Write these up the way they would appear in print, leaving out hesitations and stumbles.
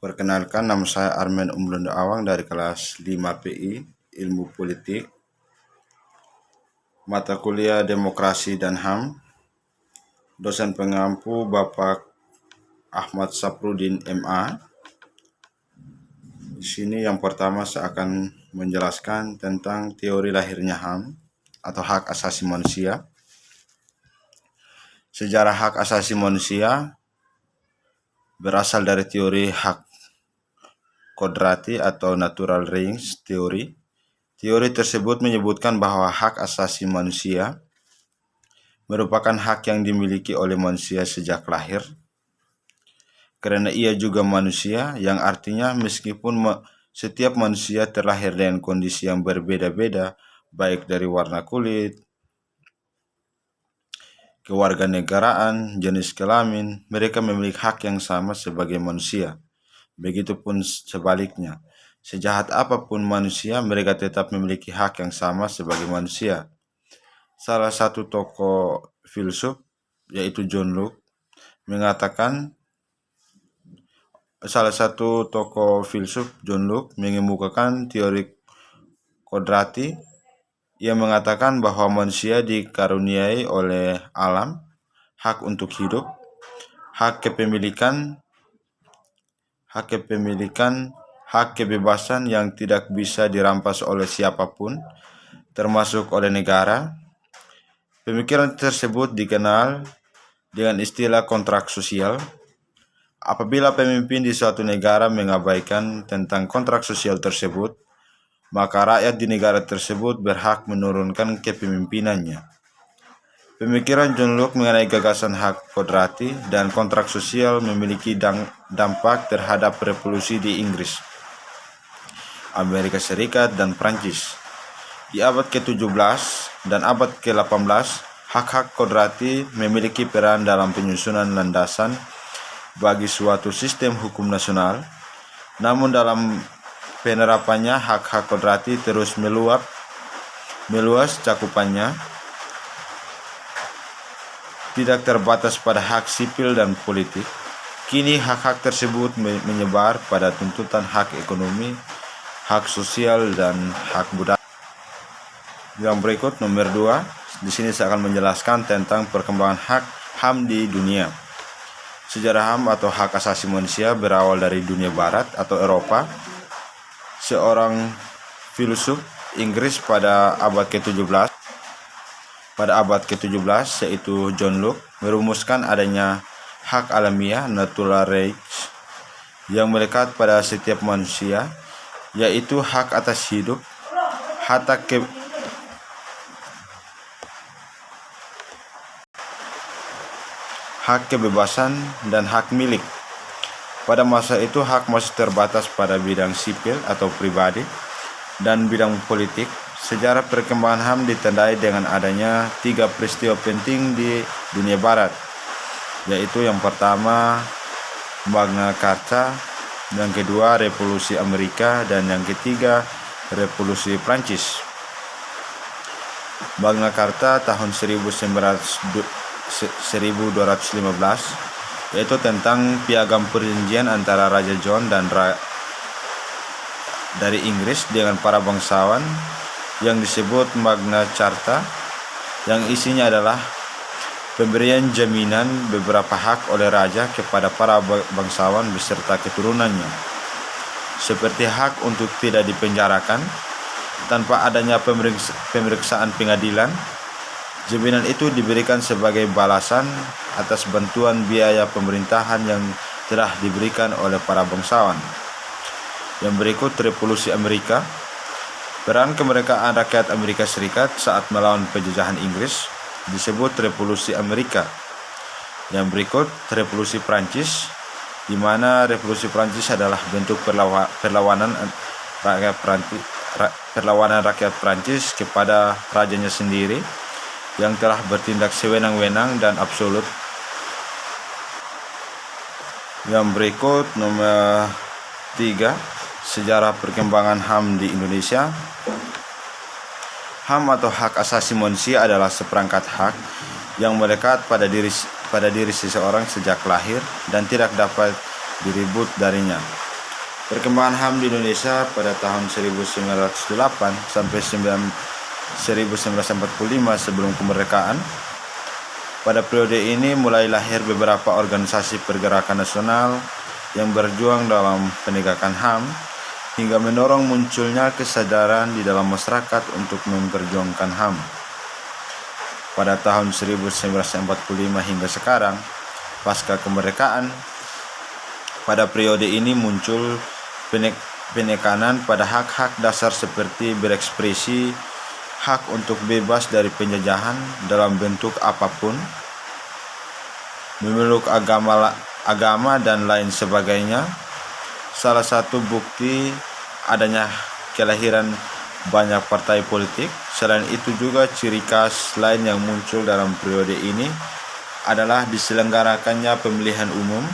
Perkenalkan, nama saya Armen Umlondo Awang dari kelas 5 PI, Ilmu Politik, mata kuliah Demokrasi dan HAM. Dosen pengampu Bapak Ahmad Saprudin MA. Di sini yang pertama saya akan menjelaskan tentang teori lahirnya HAM atau hak asasi manusia. Sejarah hak asasi manusia berasal dari teori hak kodrati atau natural rights theory. Teori tersebut menyebutkan bahwa hak asasi manusia merupakan hak yang dimiliki oleh manusia sejak lahir, karena ia juga manusia, yang artinya meskipun setiap manusia terlahir dengan kondisi yang berbeda-beda, baik dari warna kulit, kewarganegaraan, jenis kelamin, mereka memiliki hak yang sama sebagai manusia. Begitupun sebaliknya, sejahat apapun manusia, mereka tetap memiliki hak yang sama sebagai manusia. Salah satu tokoh filsuf, yaitu John Locke, mengemukakan teori kodrati. Ia mengatakan bahwa manusia dikaruniai oleh alam hak untuk hidup, hak kepemilikan, hak kebebasan yang tidak bisa dirampas oleh siapapun, termasuk oleh negara. Pemikiran tersebut dikenal dengan istilah kontrak sosial. Apabila pemimpin di suatu negara mengabaikan tentang kontrak sosial tersebut, maka rakyat di negara tersebut berhak menurunkan kepemimpinannya. Pemikiran John Locke mengenai gagasan hak kodrati dan kontrak sosial memiliki dampak terhadap revolusi di Inggris, Amerika Serikat, dan Prancis. Di abad ke-17 dan abad ke-18, hak-hak kodrati memiliki peran dalam penyusunan landasan bagi suatu sistem hukum nasional. Namun dalam penerapannya, hak-hak kodrati terus meluas cakupannya, tidak terbatas pada hak sipil dan politik. Kini hak-hak tersebut menyebar pada tuntutan hak ekonomi, hak sosial, dan hak budaya. Yang berikut nomor 2, di sini saya akan menjelaskan tentang perkembangan hak HAM di dunia. Sejarah HAM atau hak asasi manusia berawal dari dunia barat atau Eropa. Seorang filsuf Inggris pada abad ke-17 yaitu John Locke merumuskan adanya hak alamiah natural rights yang melekat pada setiap manusia, yaitu hak atas hidup, hak kebebasan, dan hak milik. Pada masa itu hak masih terbatas pada bidang sipil atau pribadi dan bidang politik. Sejarah perkembangan HAM ditandai dengan adanya 3 peristiwa penting di dunia barat, yaitu yang pertama Magna Carta, yang kedua Revolusi Amerika, dan yang ketiga Revolusi Prancis. Magna Carta tahun 1215 yaitu tentang piagam perjanjian antara Raja John dan dari Inggris dengan para bangsawan, yang disebut Magna Carta, yang isinya adalah pemberian jaminan beberapa hak oleh raja kepada para bangsawan beserta keturunannya, seperti hak untuk tidak dipenjarakan tanpa adanya pemeriksaan pengadilan. Jaminan itu diberikan sebagai balasan atas bantuan biaya pemerintahan yang telah diberikan oleh para bangsawan. Yang berikut Revolusi Amerika. Peran kemerdekaan rakyat Amerika Serikat saat melawan penjajahan Inggris disebut Revolusi Amerika. Yang berikut Revolusi Prancis, di mana Revolusi Prancis adalah bentuk perlawanan rakyat Prancis kepada rajanya sendiri yang telah bertindak sewenang-wenang dan absolut. Yang berikut nomor 3, sejarah perkembangan HAM di Indonesia. HAM atau hak asasi manusia adalah seperangkat hak yang melekat pada diri seseorang sejak lahir dan tidak dapat direbut darinya. Perkembangan HAM di Indonesia pada tahun 1908 sampai 1945 sebelum kemerdekaan. Pada periode ini mulai lahir beberapa organisasi pergerakan nasional yang berjuang dalam penegakan HAM hingga mendorong munculnya kesadaran di dalam masyarakat untuk memperjuangkan HAM. Pada tahun 1945 hingga sekarang, pasca kemerdekaan, pada periode ini muncul penekanan pada hak-hak dasar seperti berekspresi, hak untuk bebas dari penjajahan dalam bentuk apapun, memeluk agama dan lain sebagainya. Salah satu bukti adanya kelahiran banyak partai politik. Selain itu juga ciri khas lain yang muncul dalam periode ini adalah diselenggarakannya pemilihan umum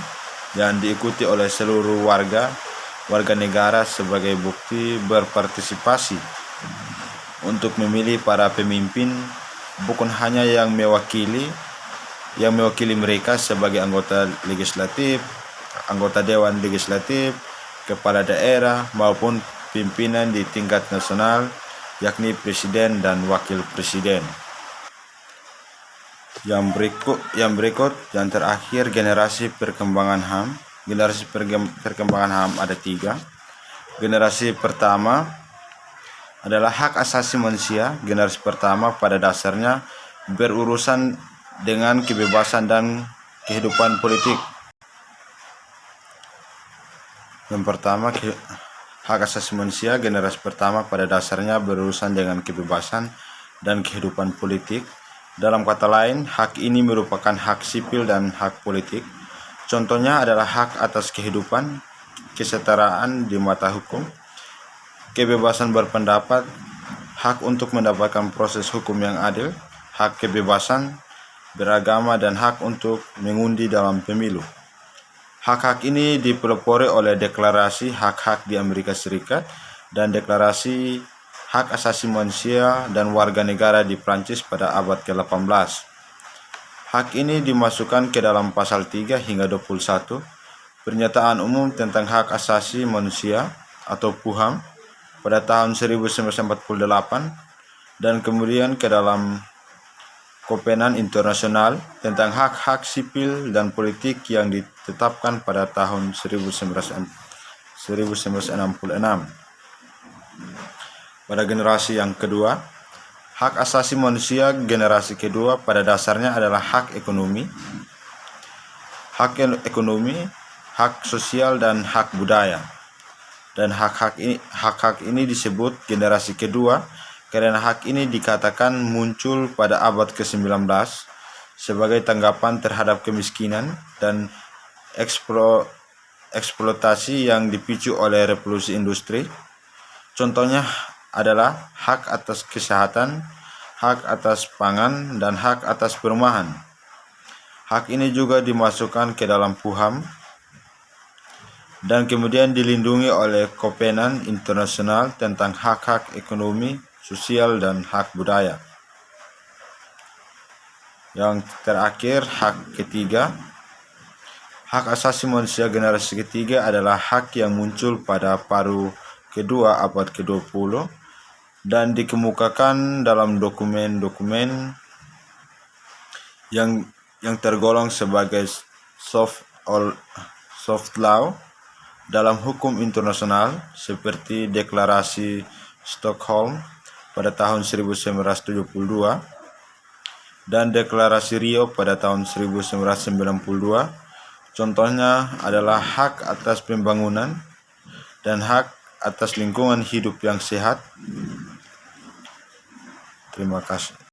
yang diikuti oleh seluruh warga negara sebagai bukti berpartisipasi untuk memilih para pemimpin, bukan hanya yang mewakili mereka sebagai anggota legislatif, anggota dewan legislatif, kepala daerah maupun pimpinan di tingkat nasional, yakni presiden dan wakil presiden. Yang terakhir, generasi perkembangan HAM. Generasi perkembangan HAM ada 3. Generasi pertama adalah hak asasi manusia. Generasi pertama pada dasarnya berurusan dengan kebebasan dan kehidupan politik. Yang pertama, hak asasi manusia. Generasi pertama pada dasarnya berurusan dengan kebebasan dan kehidupan politik. Dalam kata lain, hak ini merupakan hak sipil dan hak politik. Contohnya adalah hak atas kehidupan, kesetaraan di mata hukum, kebebasan berpendapat, hak untuk mendapatkan proses hukum yang adil, hak kebebasan beragama, dan hak untuk mengundi dalam pemilu. Hak-hak ini dipelopori oleh Deklarasi Hak-Hak di Amerika Serikat dan Deklarasi Hak Asasi Manusia dan Warga Negara di Prancis pada abad ke-18. Hak ini dimasukkan ke dalam pasal 3 hingga 21 Pernyataan Umum tentang Hak Asasi Manusia atau PUHAM pada tahun 1948 dan kemudian ke dalam Kovenant Internasional tentang Hak-Hak Sipil dan Politik yang ditetapkan pada tahun 1966. Pada generasi yang kedua, hak asasi manusia generasi kedua pada dasarnya adalah hak ekonomi, hak sosial, dan hak budaya. Dan hak-hak ini disebut generasi kedua karena hak ini dikatakan muncul pada abad ke-19 sebagai tanggapan terhadap kemiskinan dan eksploitasi yang dipicu oleh revolusi industri. Contohnya adalah hak atas kesehatan, hak atas pangan, dan hak atas perumahan. Hak ini juga dimasukkan ke dalam PUHAM dan kemudian dilindungi oleh Kovenant Internasional tentang hak-hak ekonomi, sosial, dan hak budaya. Yang terakhir, hak ketiga. Hak asasi manusia generasi ketiga adalah hak yang muncul pada paruh kedua abad ke-20 dan dikemukakan dalam dokumen-dokumen yang tergolong sebagai soft law dalam hukum internasional seperti Deklarasi Stockholm pada tahun 1972 dan Deklarasi Rio pada tahun 1992. Contohnya adalah hak atas pembangunan dan hak atas lingkungan hidup yang sehat. Terima kasih.